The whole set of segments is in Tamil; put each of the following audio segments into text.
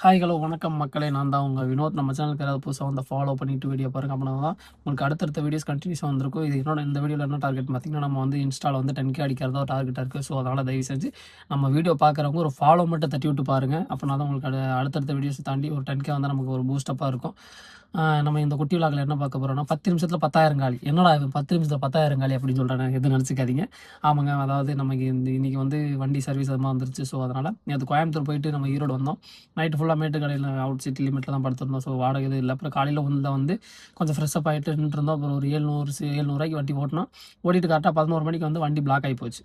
ஹாய் ஹலோ வணக்கம் மக்களே, நான் தான் உங்கள் வினோத். நம்ம சேனலுக்கு யாராவது புதுசாக வந்து ஃபாலோ பண்ணிட்டு வீடியோ பாருங்க. அப்படின்னா தான் உங்களுக்கு அடுத்தடுத்த வீடியோஸ் கண்டினியூஸாக வந்திருக்கும். இது என்னோட இந்த வீடியோவில் என்ன டார்கெட் பார்த்தீங்கன்னா, நம்ம வந்து இன்ஸ்டாவில் வந்து 10K அடிக்கிறதா ஒரு டார்கெட்டாக இருக்குது. ஸோ அதனால் தயவு செஞ்சு நம்ம வீடியோ பார்க்குறவங்க ஒரு ஃபாலோ மட்டும் தட்டி விட்டு பாருங்கள். அப்படின்னா தான் உங்களுக்கு அடுத்தடுத்த வீடியோஸ் தாண்டி ஒரு 10K வந்து நமக்கு ஒரு பூஸ்டப்பாக இருக்கும். நம்ம இந்த குட்டி விழாக்கில் என்ன பார்க்க போகிறோம்னா 10 நிமிஷத்தில் 10,000 காலி. என்னடா இது 10 நிமிஷத்தில் 10,000 காலி அப்படின்னு சொல்கிறேன், எதுவும் நினச்சிக்காதீங்க. ஆமாங்க, அதாவது நமக்கு இன்றைக்கி வந்து வண்டி சர்வீஸ் அதுமாக வந்துருச்சு. ஸோ அதனால் நேற்று கோயம்புத்தூர் போயிட்டு நம்ம ஈரோடு வந்தோம். நைட்டு ஃபுல்லாக மேட்டுக்கடையில் அவுட் சிட்டி லிமிட்டில் தான் படுத்திருந்தோம். ஸோ வாடகை எதுவும் இல்லை. அப்புறம் காலையில் வந்து கொஞ்சம் ஃப்ரெஷ்ஷப் ஆகிட்டு நின்றுருந்தோம். அப்புறம் ஒரு 700 வண்டி ஓட்டினோம். ஓட்டிட்டு கரெக்டாக 11 மணிக்கு வந்து வண்டி பிளாக் ஆகி போச்சு.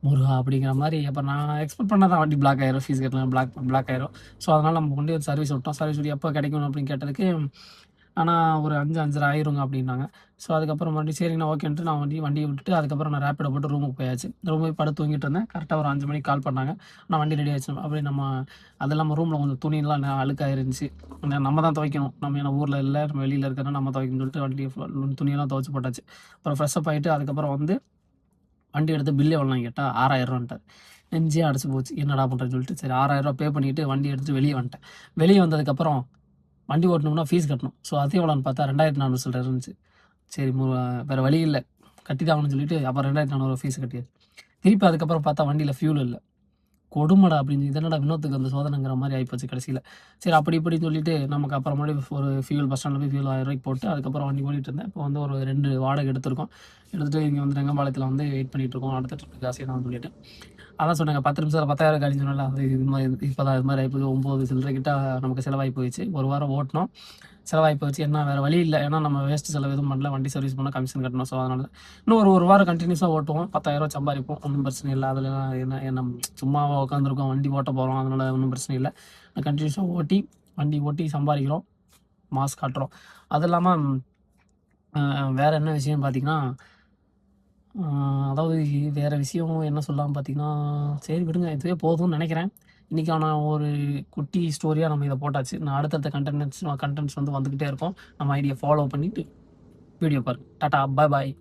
முருகா அப்படிங்கிற மாதிரி. அப்போ நான் எக்ஸ்பெக்ட் பண்ண தான் வண்டி பிளாக் ஆயிரும், ஃபீஸ் கட்டலாம் பிளாக் ஆயிரும். ஸோ அதனால் நம்ம கொண்டு வந்து சர்வீஸ் விட்டோம். சர்வீஸ் விட்டு எப்போ கிடைக்கும் அப்படின்னு கேட்டதுக்கு, ஆனால் ஒரு 5-5:30 ஆயிருங்க அப்படின்னாங்க. ஸோ அதுக்கப்புறம் மறுபடியும் சரிங்கண்ணா ஓகேன்ட்டு நான் வண்டியை விட்டுட்டு அதுக்கப்புறம் நான் ரேப்பிடோ போட்டு ரூமுக்கு போயாச்சு. ரூமுக்கு போய் படுத்து தூங்கிட்டு இருந்தேன். கரெக்டாக ஒரு 5 மணிக்கு கால் பண்ணாங்க. நான் வண்டி ரெடி ஆயிடுச்சு. அப்படியே அது இல்லாமல் ரூமில் கொஞ்சம் துணியெல்லாம் அழுக்காயிருந்துச்சு. நம்ம தான் துவைக்கணும். நம்ம ஏன்னா ஊரில் இல்லை, நம்ம வெளியில் இருக்கிறோம், நம்ம துவைக்கணும்னு சொல்லிட்டு துணியெல்லாம் துவைச்சு போட்டாச்சு. அப்புறம் ஃப்ரெஷ்ஷப் ஆகிட்டு அதுக்கப்புறம் வந்து வண்டி எடுத்து பில் எவ்வளோன்னு கேட்டால் 6,000 நெஞ்சே அடைச்சி போச்சு. என்னடா பண்ணுறேன்னு சொல்லிட்டு சரி 6,000 பே பண்ணிவிட்டு வண்டி எடுத்துகிட்டு வெளியே வந்துட்டேன். வெளியே வந்ததுக்கப்புறம் வண்டி ஓட்டணும்னா ஃபீஸ் கட்டணும். ஸோ அது எவ்வளோன்னு பார்த்தா 2,400 சில்லற இருந்துச்சு. சரி வேறு வழி இல்லை, கட்டி தான் ஆகணும்னு சொல்லிட்டு அப்புறம் 2,400 ஃபீஸ் கட்டியாச்சு. திருப்பி அதுக்கப்புறம் பார்த்தா வண்டியில் ஃபியூல் இல்லை. கொடுமடா அப்படின்னு இதனடா வினோத்துக்கு அந்த சோதனைங்கிற மாதிரி ஆகிப்போச்சு கடைசியில். சரி அப்படி இப்படின்னு சொல்லிட்டு நமக்கு அப்புறம் மறுபடியும் ஒரு ஃபியூல் பஸ் ஸ்டாண்டில் போய் ஃபியூல் 1000 போட்டு அதுக்கப்புறம் வண்டி ஓடிட்டு இருந்தேன். இப்போ வந்து ஒரு 2 வாடகை எடுத்திருக்கோம். எடுத்துகிட்டு இங்கே வந்து ரெங்கம்பாளையத்தில் வந்து வெயிட் பண்ணிகிட்டு இருக்கோம். அடுத்த ட்ரிப்பு காசு தான் சொல்லிட்டு அதான் சொன்னாங்க 10 நிமிஷத்தில் 10,000 காலின்னு சொன்னால, அது இது மாதிரி இப்போ தான் இது மாதிரி ஆகிப்போச்சு. 9 சில்லறை கிட்ட நமக்கு செலவாகி போயிடுச்சு. ஒரு வாரம் ஓட்டினோம், செலவாகி போச்சு. என்ன வேறு வழி இல்லை, ஏன்னா நம்ம வேஸ்ட் செலவு எதுவும் பண்ணல. வண்டி சர்வீஸ் பண்ணால் கமிஷன் கட்டணும். ஸோ அதனால் இன்னும் ஒரு வாரம் கண்டினியூஸாக ஓட்டுவோம். 10,000 சம்பாதிப்போம். ஒன்றும் பிரச்சனை இல்லை. அதில் என்ன சும்மாவாக உட்காந்துருக்கோம், வண்டி ஓட்ட போகிறோம், அதனால் ஒன்றும் பிரச்சனை இல்லை. கண்டினியூஸாக வண்டி ஓட்டி சம்பாதிக்கிறோம், மாஸ் காட்டுறோம். அது இல்லாமல் வேறு என்ன விஷயம்னு பார்த்தீங்கன்னா, அதாவது வேறு விஷயம் என்ன சொல்லலாம்னு பார்த்தீங்கன்னா, சரி விடுங்க, இதுவே போதும்னு நினைக்கிறேன். இன்றைக்கான ஒரு குட்டி ஸ்டோரியாக நம்ம இதை போட்டாச்சு. நான் அடுத்தடுத்த கண்டென்ட்ஸ் வந்து வந்துக்கிட்டே இருக்கும். நம்ம ஐடியா ஃபாலோ பண்ணிவிட்டு வீடியோ பாருங்கள். டாட்டா, பாய் பாய்.